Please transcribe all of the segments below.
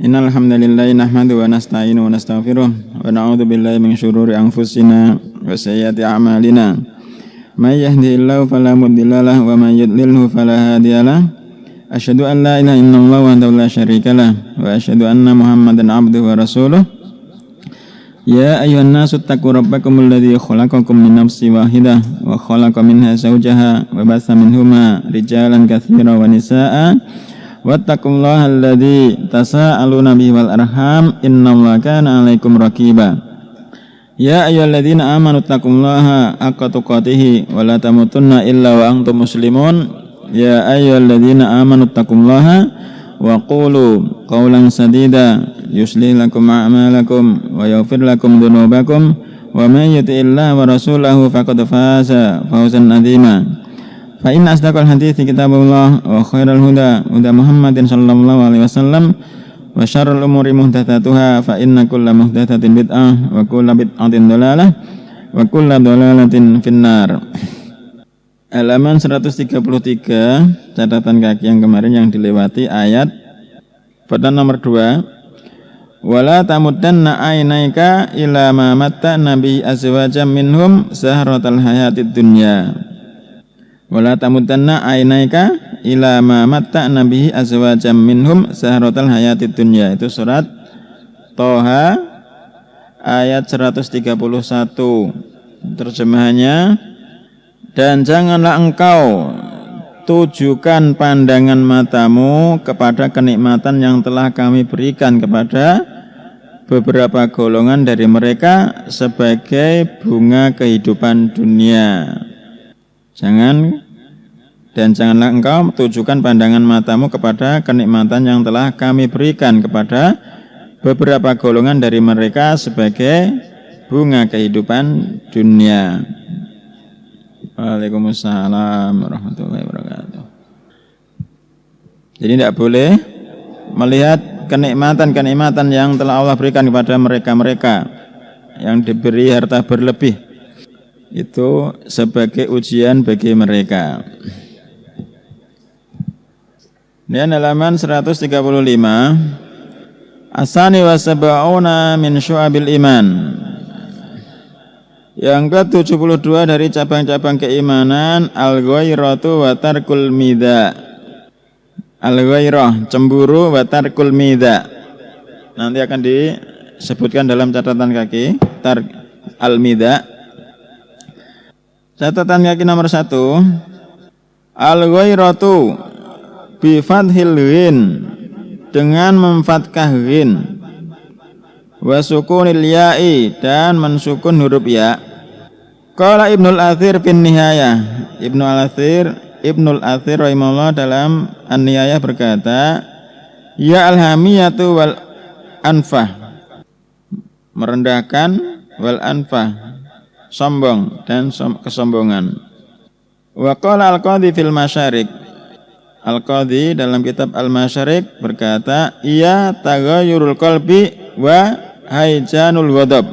Innal hamdalillahi nahmaduhu wa nasta'inu wa nastaghfiruh wa na'udzu billahi min syururi anfusina wa sayyiati a'malina. May yahdihillahu fala mudilla lahu wa may yudlilhu fala hadiyalah. Asyhadu an la ilaha illallah wahdahu la syarikalah wa asyhadu anna Muhammadan abduhu wa rasuluh. Ya ayyuhan nasu taqu rabbakumul ladzi khalaqakum min nafsin wahidah wa khalaqa minha zawjaha wa batha minhuma rijalan katsiran wa nisaa'a wattaqullaha alladzi tasaaluna bihi wal arham innallaha kana 'alaikum raqiba. Ya ayyuhalladzina amanu taqullaha haqqa tuqatih wa la tamutunna illa wa antum muslimun. Ya ayyuhalladzina amanu taqullaha wa qulu qawlan sadida yuslih lakum a'malakum wa yaghfir lakum dhunubakum wa may yuti'illaha wa rasulahu faqad faza fawzan 'azima. Fa inna asdaqal hadithi kitabullah wa khairal huda Muhammadin sallallahu alaihi wasallam wa syarrul umuri muhdatsatuha fa inna kulla muhdatsatin bid'ah wa kulla bid'atin dhalalah wa kulla dhalalatin finnar. Halaman 133 catatan kaki yang kemarin yang dilewati ayat pada nomor 2. Wala tamuddanna ainaika ila ma matta'na bi azwajam minhum zahratal hayatid dunya. Wala tamuddanna ainaika ila ma matta'na bihi azwajam minhum zahratal hayatid dunya. Itu surat Toha ayat 131. Terjemahannya, dan janganlah engkau tujukan pandangan matamu kepada kenikmatan yang telah kami berikan kepada beberapa golongan dari mereka sebagai bunga kehidupan dunia. Janganlah engkau tujukan pandangan matamu kepada kenikmatan yang telah kami berikan kepada beberapa golongan dari mereka sebagai bunga kehidupan dunia. Waalaikumsalam warahmatullahi wabarakatuh. Jadi tidak boleh melihat kenikmatan-kenikmatan yang telah Allah berikan kepada mereka-mereka yang diberi harta berlebih, itu sebagai ujian bagi mereka. Dan halaman 135. Asani wa sab'una min syu'abil iman. Yang ke-72 dari cabang-cabang keimanan, al-ghairatu wa tarkul midha. Al-ghairah, cemburu, wa tarkul midha. Nanti akan disebutkan dalam catatan kaki al-midha. Catatan kaki nomor 1. Al-ghairatu bi fathil ghin, dengan memfathah ghin, wa sukunil ya'i, dan mensukun huruf ya. Qala Ibnul Athir fin Nihayah. Ibnul Athir rahimahullah dalam An-Nihayah berkata, ya alhamiyatu wal anfah, merendahkan, wal anfah, sombong dan kesombongan. Wa qala al-Qadhi fil Masyarik. Al-Qadhi dalam kitab Al-Masyarik berkata, iya taghayyurul qalbi wa haijanul ghadab.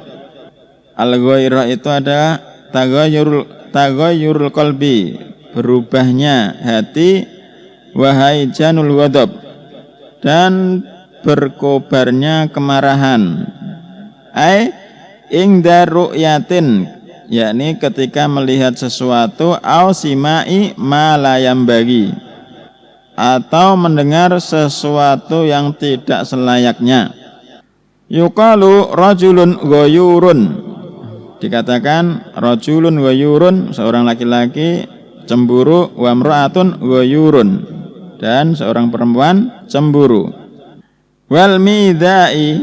Al-ghairah itu adalah taghayyurul qalbi, berubahnya hati, wa haijanul ghadab, dan berkobarnya kemarahan. Ai ingda ru'yatin, yakni ketika melihat sesuatu, au simai ma la yambagi, atau mendengar sesuatu yang tidak selayaknya. Yuqalu rajulun ghayurun, dikatakan rajulun ghayurun, seorang laki-laki cemburu, wa imra'atun ghayurun, dan seorang perempuan cemburu. Wal midai,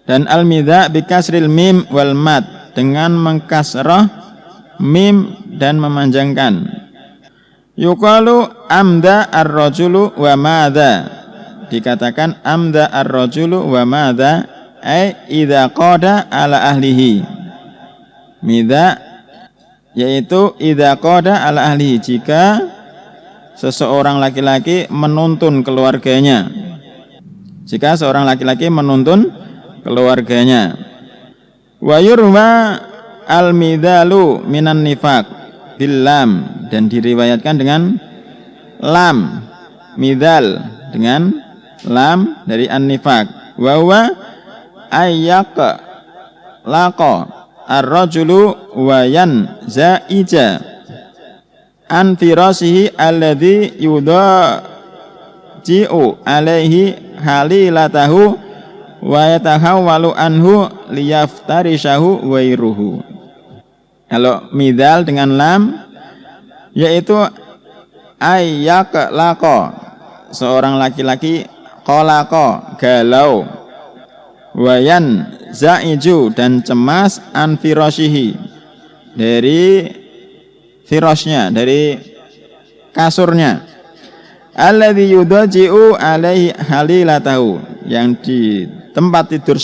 dan al midha bi kasril mim wal mad, dengan mengkasrah mim dan memanjangkan. Yuqalu amda ar-rajulu wa madza, dikatakan amda ar-rajulu wa madza, ai idza qada ala ahlihi. Midza yaitu idza qada ala ahlihi, jika seseorang laki-laki menuntun keluarganya. Jika seorang laki-laki menuntun keluarganya. Wa yurwa al-midhalu minan nifaq bil lam, dan diriwayatkan dengan lam, midal dengan lam dari an-nifaq. Wa huwa ayyak laqa ar-rajulu wa yanzaija an firasihi alladhi yudaji'u alaihi halilatahu wa yatahawwalu anhu liyaftarishahu wairuhu. Kalau midal dengan lam yaitu ayyak laqa, seorang laki-laki qalaqo, galau, wayan zaiju, dan cemas, an firashihi, dari firasnya, dari kasurnya, alladzi yudaji'u alaihi halilatahu, yang di tempat tidur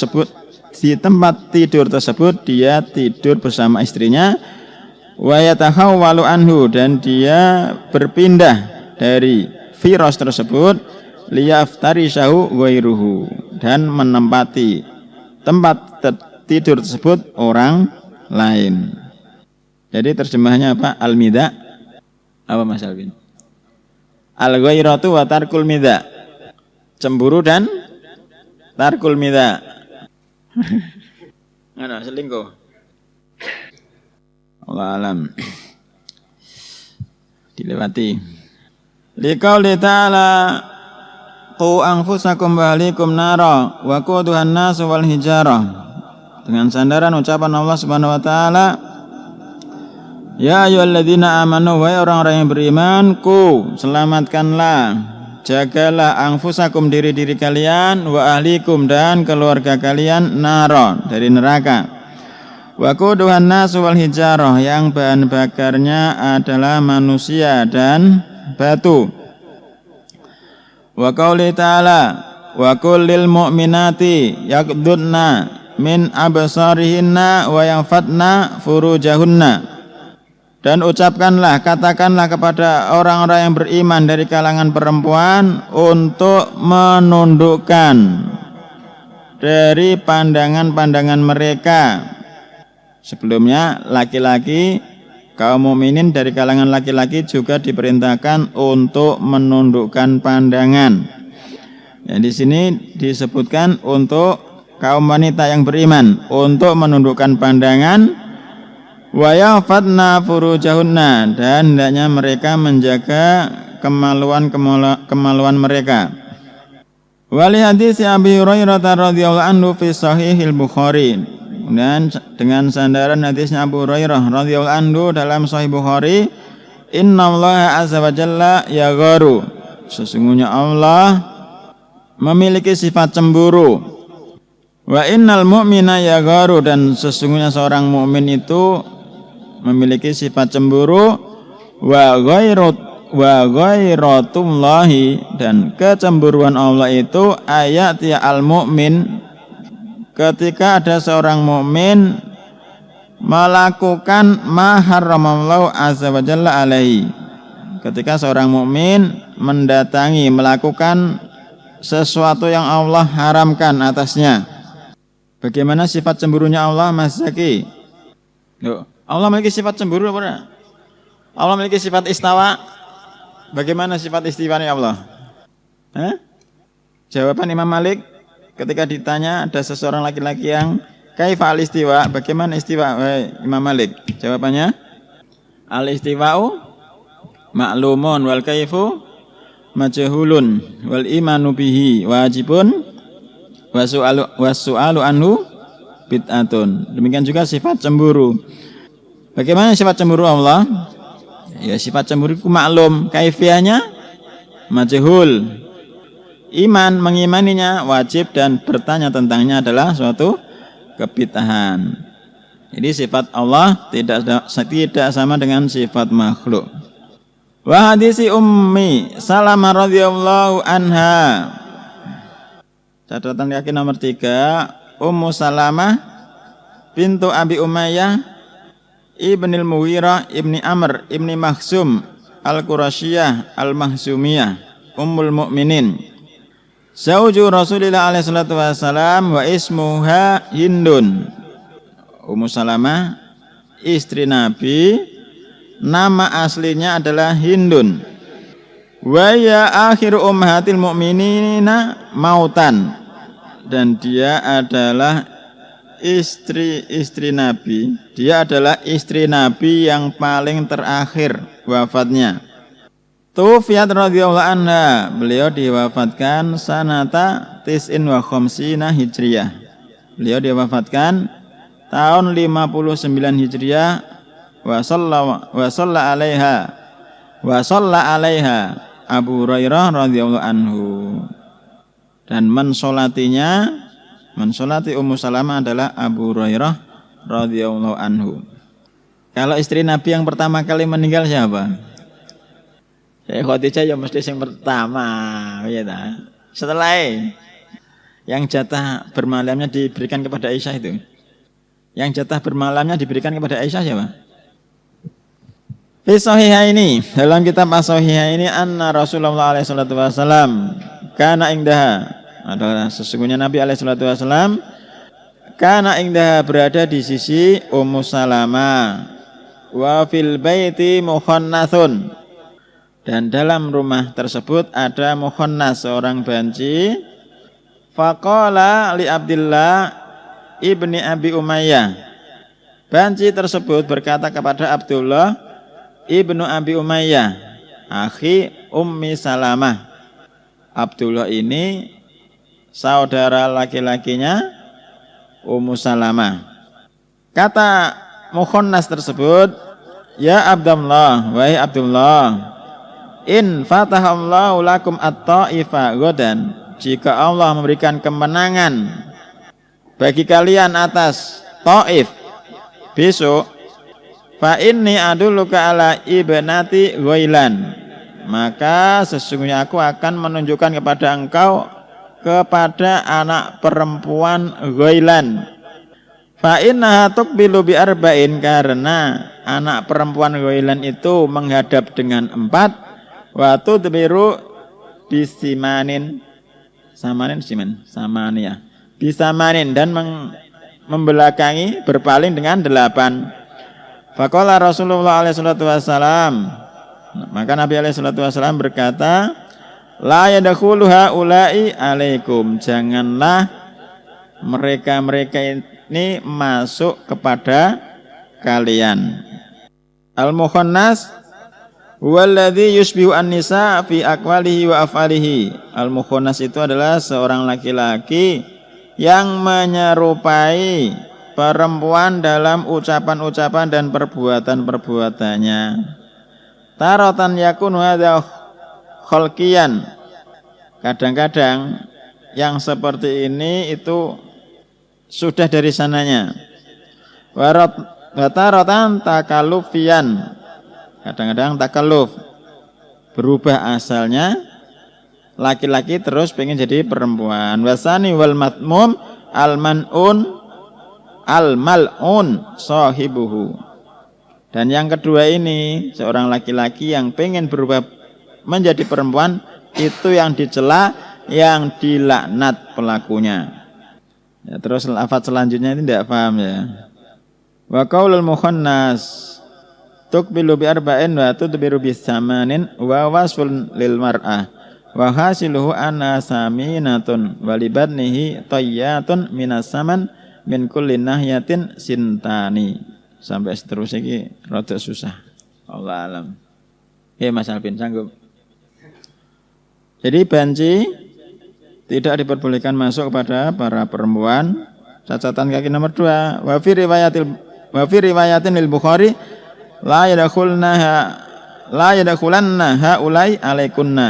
tersebut dia tidur bersama istrinya, wa yatahawwalu anhu, dan dia berpindah dari firas tersebut, liyaftarishahu ghairuhu, dan menempati tempat tidur tersebut orang lain. Jadi terjemahnya apa? Al-midha apa Mas Alvin? Al-ghairatu wa tarkul midha, cemburu dan tarkul midha. Mana selingkuh? Allah alam. Dilewati. Liqauli ta'ala qu anfusakum wa ahlikum nara wa quduhan nas wal hijarah. Dengan sandaran ucapan Allah Subhanahu wa taala, ya ayyuhalladzina amanu, wahai orang-orang yang beriman, ku selamatkanlah, jagalah anfusakum, diri-diri kalian, wa ahlikum, dan keluarga kalian, nara, dari neraka. Wa quduhan nasu wal hijarah, yang bahan bakarnya adalah manusia dan batu. Wa qauli ta'ala wa kullil mu'minati yaqdudna min absarihinna wa yanfatna furujahunna. Dan ucapkanlah, katakanlah kepada orang-orang yang beriman dari kalangan perempuan untuk menundukkan dari pandangan-pandangan mereka. Sebelumnya laki-laki, kaum mukminin dari kalangan laki-laki juga diperintahkan untuk menundukkan pandangan. Ya, di sini disebutkan untuk kaum wanita yang beriman untuk menundukkan pandangan, wa yafatna furujahunna, dan hendaknya mereka menjaga kemaluan mereka. Wali hadis Abi Hurairah radhiyallahu anhu fi sahihil Bukhari. Dan dengan sandaran hadisnya Abu Hurairah radhiyallahu anhu dalam Sahih Bukhari, innallaha azza wa jalla yagharu, sesungguhnya Allah memiliki sifat cemburu. Wa innal mu'mina yagharu, dan sesungguhnya seorang mukmin itu memiliki sifat cemburu. Wa ghairatullahi, dan kecemburuan Allah itu ayat ya al mu'min, ketika ada seorang mukmin melakukan ma harramallahu azza wa jalla alaihi, ketika seorang mukmin mendatangi, melakukan sesuatu yang Allah haramkan atasnya. Bagaimana sifat cemburunya Allah, Mas Zaki? Allah memiliki sifat cemburu apa? Allah memiliki sifat istawa. Bagaimana sifat istiwanya Allah? Jawaban Imam Malik ketika ditanya ada seseorang laki-laki yang kaifa al-istiwa, bagaimana istiwa? Imam Malik jawabannya, al-istiwa'u ma'lumun wal kaifu majhulun wal imanu bihi wajibun wasu'alu anhu bid'atun. Demikian juga sifat cemburu. Bagaimana sifat cemburu Allah? Ya, sifat cemburu itu maklum, kaifiyahnya majhul. Iman, mengimaninya wajib, dan bertanya tentangnya adalah suatu kebid'ahan. Jadi sifat Allah tidak sama dengan sifat makhluk. Wa hadisi Ummi Salamah radhiyallahu anha. Catatan kaki nomor 3, Ummu Salamah bintu Abi Umayyah ibnil Mughirah ibni Amr ibni Makhzum al-Qurasyiyah al-Mahzumiyah Ummul Mukminin. Zauju Rasulillah alaihi salatu wassalam wa ismuha Hindun. Ummu Salamah istri Nabi, nama aslinya adalah Hindun. Wa ya akhiru ummahatil mu'minina mautan, dan dia adalah istri Nabi. Dia adalah istri Nabi yang paling terakhir wafatnya. Tufiyat radhiyallahu anha, beliau diwafatkan sanata tis'in wa khamsina hijriyah. Beliau diwafatkan tahun 59 hijriyah. Wa shalla alaiha Abu Hurairah radhiyallahu anhu, dan mensolati Ummu Salamah adalah Abu Hurairah radhiyallahu anhu. Kalau istri Nabi yang pertama kali meninggal siapa? Khadijah ya mesti yang pertama, ya ta. Setelah yang jatah bermalamnya diberikan kepada Aisyah itu. Yang jatah bermalamnya diberikan kepada Aisyah siapa? Fi sahihaini, dalam kitab as-sahihaini, anna Rasulullah alaihi salatu wasallam kana indaha, adalah sesungguhnya Nabi alaihi salatu wasallam kana indaha, berada di sisi Ummu Salamah, wa fil baiti mukhannathun, dan dalam rumah tersebut ada mukhannas, seorang banci. Faqala li Abdillah ibni Abi Umayyah, banci tersebut berkata kepada Abdullah ibnu Abi Umayyah, akhi Ummi Salamah. Abdullah ini saudara laki-lakinya Ummu Salamah. Kata mukhannas tersebut, ya Abdullah, wahai Abdullah, in fatahallahu lakum at-ta'ifa godan, jika Allah memberikan kemenangan bagi kalian atas Taif besok, fa inni adulluka ala ibnati Ghailan, maka sesungguhnya aku akan menunjukkan kepada engkau kepada anak perempuan Ghailan. Fa innaha tuqbilu bi arba'in, karena anak perempuan Ghailan itu menghadap dengan 4, wa tudbiru bisamanin, bisamanin, dan membelakangi berpaling dengan 8. Faqala Rasulullah alaihi salatu wasalam, maka Nabi alaihi salatu wasalam berkata, la yadkhulu haula'i alaikum, janganlah mereka-mereka ini masuk kepada kalian. Al-mukhannas walladzi yushbihu an-nisa fi aqwalihi wa af'alihi. Al-mukhannas itu adalah seorang laki-laki yang menyerupai perempuan dalam ucapan-ucapan dan perbuatan-perbuatannya. Taratan yakun hadza khalqiyan, kadang-kadang yang seperti ini itu sudah dari sananya. Wa taratan takalufian, kadang-kadang takalluf, berubah asalnya laki-laki terus pengen jadi perempuan. Wasani wal matmum al-mal'un sahibuhu, dan yang kedua ini seorang laki-laki yang pengen berubah menjadi perempuan, itu yang dicela, yang dilaknat pelakunya. Ya, terus lafaz selanjutnya ini tidak paham ya. Wa qaulul mukhannas tuqbilu bi arba'in wa tudbiru bis samanin wa wasfun lil mar'ah wa hasiluhu anna saminatun wa libadnihi tayyatun minas saman min kulli nahyatin sintani, sampai seterusnya ini rada susah. Allah alam. Mas Alvin sanggup. Jadi banci tidak diperbolehkan masuk kepada para perempuan. Catatan kaki nomor 2. Wa fi riwayatin lil Bukhari la yadkhulanna haulai alaikunna.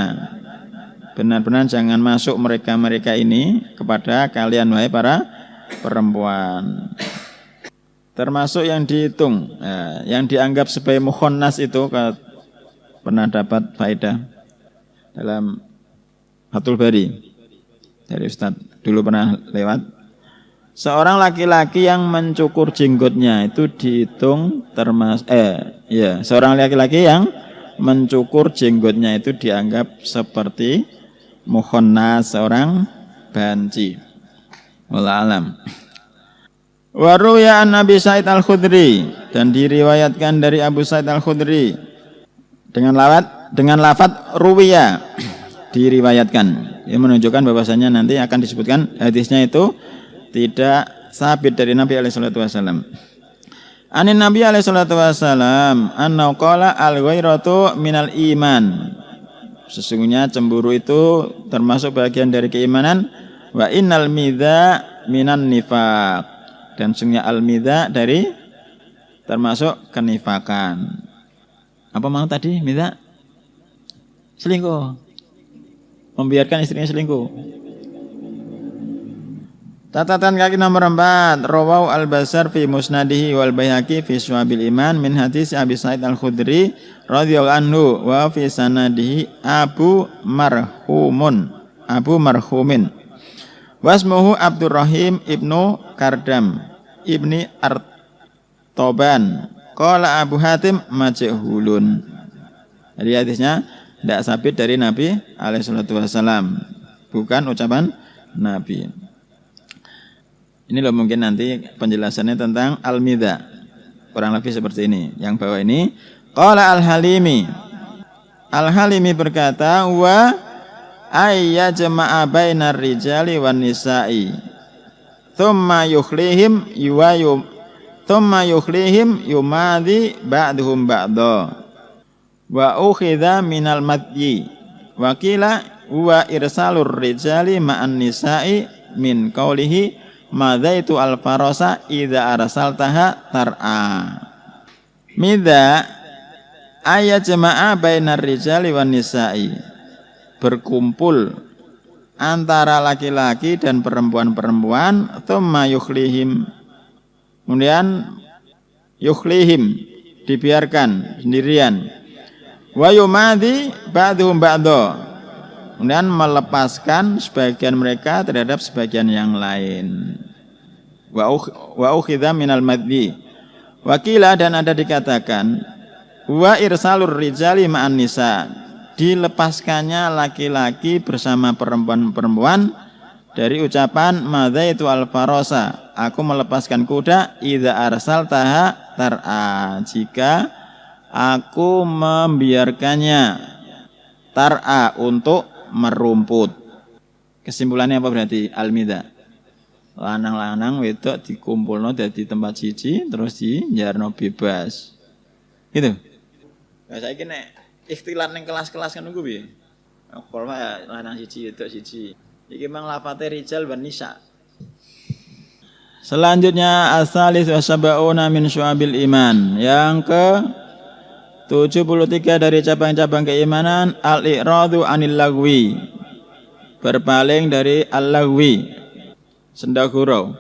Benar-benar jangan masuk mereka-mereka ini kepada kalian wahai para perempuan. Termasuk yang dihitung, yang dianggap sebagai mukhannas itu pernah dapat faedah dalam Fathul Bari dari Ustaz dulu pernah lewat. Seorang laki-laki yang mencukur jenggotnya itu dihitung termasuk seorang laki-laki yang mencukur jenggotnya itu dianggap seperti mukhannas, seorang banci. Wallahu alam. Wa ruya an Abi Sa'id Al-Khudri, dan diriwayatkan dari Abu Sa'id Al-Khudri, dengan lafadz ruwiya, diriwayatkan. Ini menunjukkan bahwasanya nanti akan disebutkan hadisnya itu tidak sabit dari Nabi alaihi salatu wasallam. Anin Nabi alaihi salatu wasallam annahu qala al-ghairatu minal iman. Sesungguhnya cemburu itu termasuk bagian dari keimanan. Wa innal midza minan nifaq. Dan sesungguhnya al-midza dari termasuk kenifakan. Apa mau tadi midza? Selingkuh. Membiarkan istrinya selingkuh. Catatan kaki nomor 4, Rawau Al-Basar fi Musnadihi wal Baihaqi fi Syu'abil Iman min hadis Abi Sa'id Al-Khudri radhiyallahu anhu wa fi sanadihi Abu Marhumin wasmuhu Abdurrahim ibnu Kardam ibni Artoban qala Abu Hatim majhulun. Jadi hadisnya tidak sabit dari Nabi alaihi salatu wasallam, bukan ucapan Nabi. Ini loh mungkin nanti penjelasannya tentang al-midza. Kurang lebih seperti ini. Yang bawah ini qala al-Halimi. Al-Halimi berkata wa ayya jama'a bainar rijali wan nisa'i. Thumma yukhlihim yumadhi ba'duhum ba'dha. Wa ukhidha minal madyi. Wa qila wa irsalur rijali ma'an nisa'i min qawlihi madzaitu al-farasa idza arsaltaha tar'a. Midza ayat jama'a bainar rijali wan nisa'i, berkumpul antara laki-laki dan perempuan-perempuan, tsumma yukhlihim, kemudian yukhlihim dibiarkan sendirian, wa yumadhi ba'dhum ba'dha, kemudian melepaskan sebagian mereka terhadap sebagian yang lain. Wa ukhidha minal madhi. Wakila, dan ada dikatakan wa irsalur rijali ma'an nisa, dilepaskannya laki-laki bersama perempuan-perempuan dari ucapan madzaitu al-farasa, aku melepaskan kuda, idza arsaltaha tar'a, jika aku membiarkannya tar'a, untuk merumput. Kesimpulannya apa berarti? Al-midza, lanang-lanang wedok dikumpulno dadi tempat siji terus dijarno bebas. Gitu. Lah saiki nek ikhtilat ning kelas-kelas kan niku piye? Kok lanang siji wedok siji. Iki mang lafate rijal wan nisa. Selanjutnya as-salis wa sab'una min syu'abil iman. Yang ke 73 dari cabang-cabang keimanan, al-i'radu anil lagwi, berpaling dari al-lagwi, sendaguro.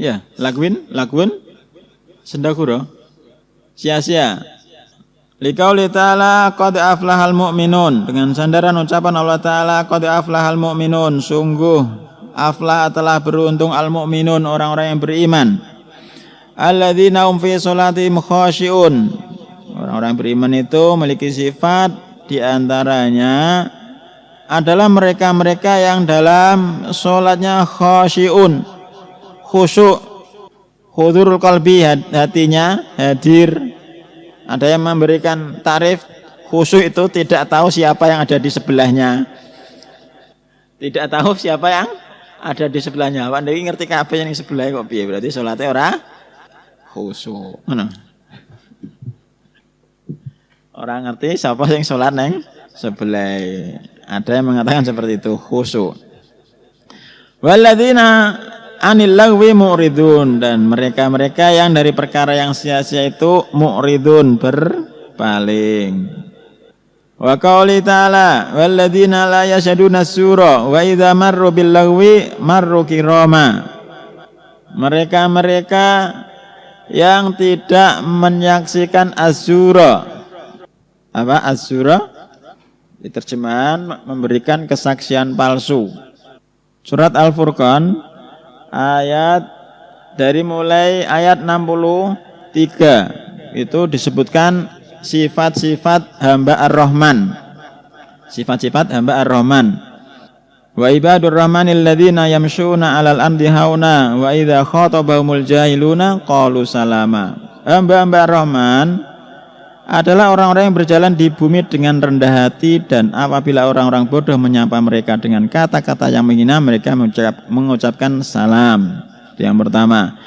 Ya, lagwin, sendaguro, sia-sia. Liqauli ta'ala qad aflahal mu'minun, dengan sandaran ucapan Allah Ta'ala qad aflahal mu'minun, sungguh aflah telah beruntung al-mu'minun, orang-orang yang beriman. Alladzina hum fi sholatihim khashi'un, orang-orang beriman itu memiliki sifat, diantaranya adalah mereka-mereka yang dalam sholatnya khasyi'un, khusyuk, hudurul qalbi, hatinya hadir. Ada yang memberikan tarif khusyuk itu tidak tahu siapa yang ada di sebelahnya. Tidak tahu siapa yang ada di sebelahnya. Pak Dewi ngerti kabeh yang di sebelah kok piye, berarti sholatnya ora khusyuk. Orang ngerti siapa yang sholat neng sebelah. Ada yang mengatakan seperti itu, khusyuk. Walladzina anil lagwi mu'ridun, dan mereka-mereka yang dari perkara yang sia-sia itu mu'ridun, berpaling. Wa qauli ta'ala walladzina la yashaduna as-sura wa idza marru bil lagwi marru kirama. Mereka-mereka yang tidak menyaksikan as-sura. Apa as-sura? Di terjemahan memberikan kesaksian palsu. Surat Al-Furqan ayat dari mulai ayat 63 itu disebutkan sifat-sifat hamba Ar-Rahman. Sifat-sifat hamba Ar-Rahman. Wa ibadur rahmanil ladzina yamshuna 'alal ardi hauna wa idza khatabahumul jahiluna qalu salama. Hamba-hamba Ar-Rahman adalah orang-orang yang berjalan di bumi dengan rendah hati, dan apabila orang-orang bodoh menyapa mereka dengan kata-kata yang menghina, mereka mengucapkan salam. Itu yang pertama.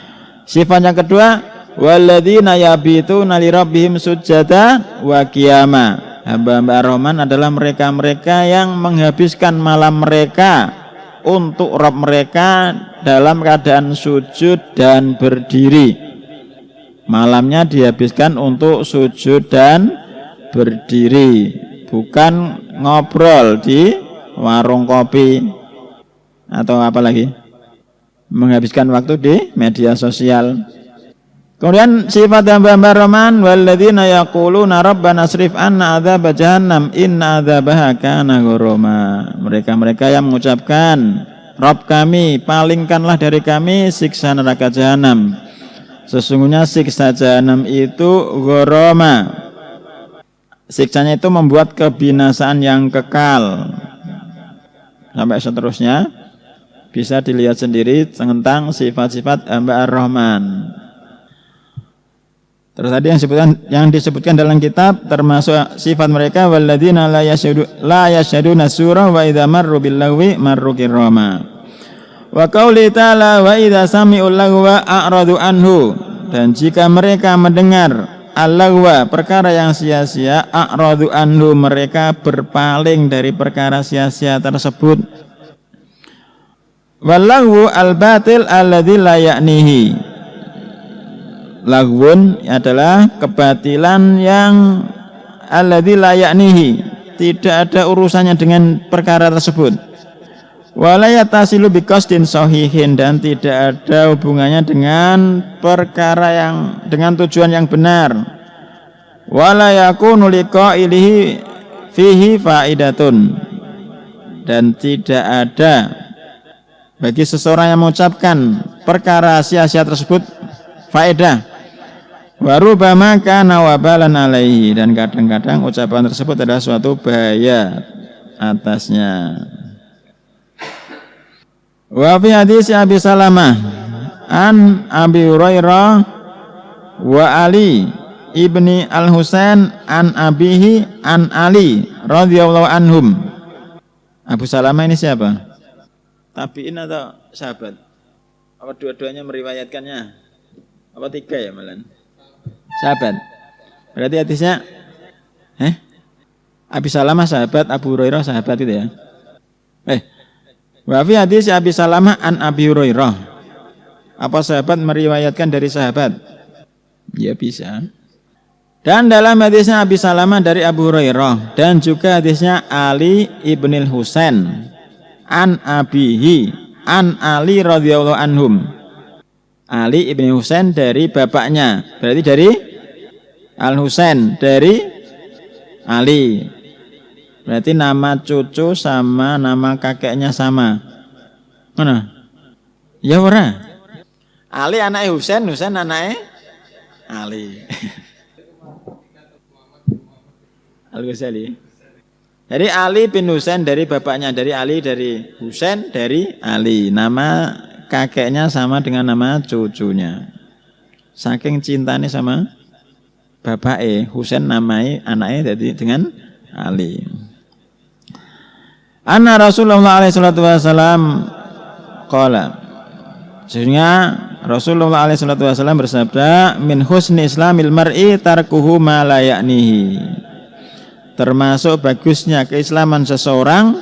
Sifat yang kedua, walladzina yabituna lirabbihim sujada wa qiyama. Hamba-hamba Ar-Rahman adalah mereka-mereka yang menghabiskan malam mereka untuk Rabb mereka dalam keadaan sujud dan berdiri. Malamnya dihabiskan untuk sujud dan berdiri, bukan ngobrol di warung kopi atau apa lagi, menghabiskan waktu di media sosial. Kemudian sifat hamba-hamba Rahman, walladzina yaquluna rabbana asrif anna adzab jahannam inna adzabaha kana ghurama. Mereka-mereka yang mengucapkan, Rabb kami, palingkanlah dari kami siksa neraka jahanam. Sesungguhnya siksa jahanam itu ghurama. Siksanya itu membuat kebinasaan yang kekal. Sampai seterusnya bisa dilihat sendiri tentang sifat-sifat hamba Ar-Rahman. Terus tadi yang disebutkan dalam kitab termasuk sifat mereka, walladzina la yasyaduna surah wa idza marru bil lagwi marru kirama. Wa qauli ta'ala wa idza sami'ul lagwa a'radu anhu. Dan jika mereka mendengar al-lagwa, perkara yang sia-sia, a'radu anhu, mereka berpaling dari perkara sia-sia tersebut. Wal lagwu al-batil alladzi la ya'nihi. Lagwun adalah kebatilan yang alladzi la ya'nihi, tidak ada urusannya dengan perkara tersebut. Wala yatasilu biqasdin sahihin, dan tidak ada hubungannya dengan perkara yang dengan tujuan yang benar. Wala yakunu liqailihi fihi faidatun, dan tidak ada bagi seseorang yang mengucapkan perkara sia-sia tersebut faedah. Warubama kana wabalan alaihi, dan kadang-kadang ucapan tersebut adalah suatu bahaya atasnya. Wa fi hadis Abi Salamah an Abi Hurairah wa Ali ibni Al-Husain an abihi an Ali radhiyallahu anhum. Abu Salamah ini siapa? Tabi'in atau sahabat? Apa dua-duanya meriwayatkannya? Apa tiga ya malan? Sahabat. Berarti hadisnya Abi Salamah sahabat, Abu Hurairah sahabat itu ya. Wa fi hadis Abi Salamah an Abi Hurairah. Apa sahabat meriwayatkan dari sahabat? Ya bisa. Dan dalam hadisnya Abi Salamah dari Abu Hurairah, dan juga hadisnya Ali ibnil Husain an abihi an Ali radhiyallahu anhum. Ali ibn Husain dari bapaknya, berarti dari Al-Husain dari Ali. Berarti nama cucu sama nama kakeknya sama. Mana? Ya ora. Ali anaknya Husain, Husain anaknya Ali. Al-Ghazali. Jadi Ali bin Husain dari bapaknya, dari Ali dari Husain dari Ali. Nama kakeknya sama dengan nama cucunya. Saking cintanya sama bapaknya, Husain namai anaknya jadi dengan Ali. Anna Rasulullah alaihi salatu wasallam qala. Sehingga Rasulullah alaihi salatu wasallam bersabda, min husni islamil mar'i tarkuhu ma la ya'nihi. Termasuk bagusnya keislaman seseorang,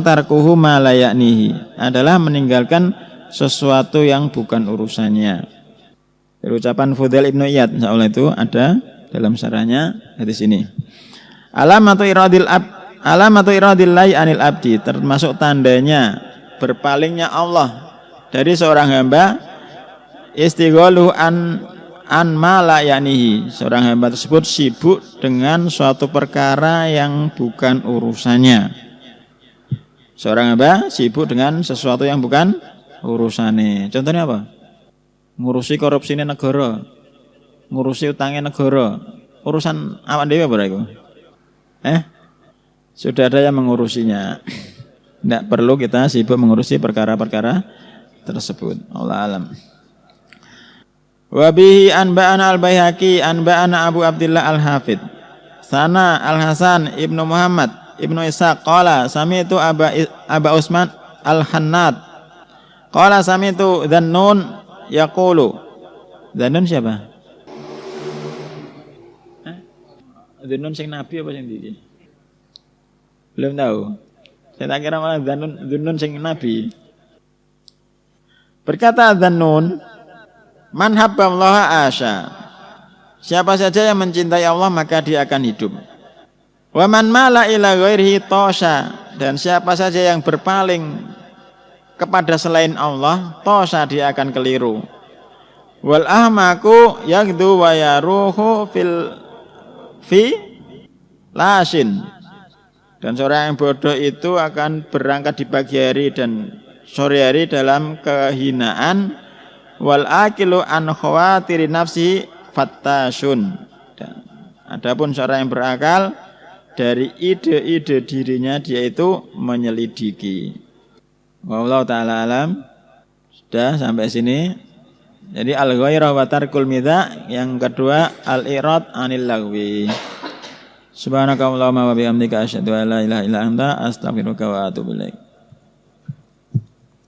tarkuhu ma la ya'nihi, adalah meninggalkan sesuatu yang bukan urusannya. Ucapan Fudail Ibnu Iyad insyaallah itu ada dalam syarahnya hadis ini. Alamatu iradillahi anil abdi, termasuk tandanya berpalingnya Allah dari seorang hamba, istighaluhu an ma la ya'nihi, seorang hamba tersebut sibuk dengan suatu perkara yang bukan urusannya. Seorang hamba sibuk dengan sesuatu yang bukan urusannya. Contohnya apa? Ngurusi korupsinya negara, ngurusi utangnya negara. Urusan awak dhewe apa iku? Sudah ada yang mengurusinya. Tidak perlu kita sibuk mengurusi perkara-perkara tersebut. Allah alam. Wa bihi anba'ana al-Baihaqi anba'ana Abu Abdullah al-Hafidh Sana al-Hasan ibnu Muhammad ibnu Ishaq qala sami'tu Aba Usman al-Hannad qala sami'tu Dhannun yaqulu. Dhannun siapa? Dhannun sing nabi apa sing ndi? Belum tahu. Saya tak kira malah Dhannun sing nabi. Berkata Dhannun, man habballaha asya. Siapa saja yang mencintai Allah maka dia akan hidup. Wa man mala ila ghairihi tosha. Dan siapa saja yang berpaling kepada selain Allah, tosha dia akan keliru. Wal ahmaku yagdu wa yaruhu fi lasin. Dan seorang yang bodoh itu akan berangkat di pagi hari dan sore hari dalam kehinaan. Wal akilu an khawatiri nafsi fattashun. Adapun seorang yang berakal dari ide-ide dirinya dia itu menyelidiki. Wallahu taala alam. Sudah sampai sini. Jadi al-ghairah wa tarkul midza, yang kedua al-irad anil lagwi. Subhanakallahumma wa bihamdika asyhadu an la ilaha illa anta astaghfiruka wa atubu ilaik.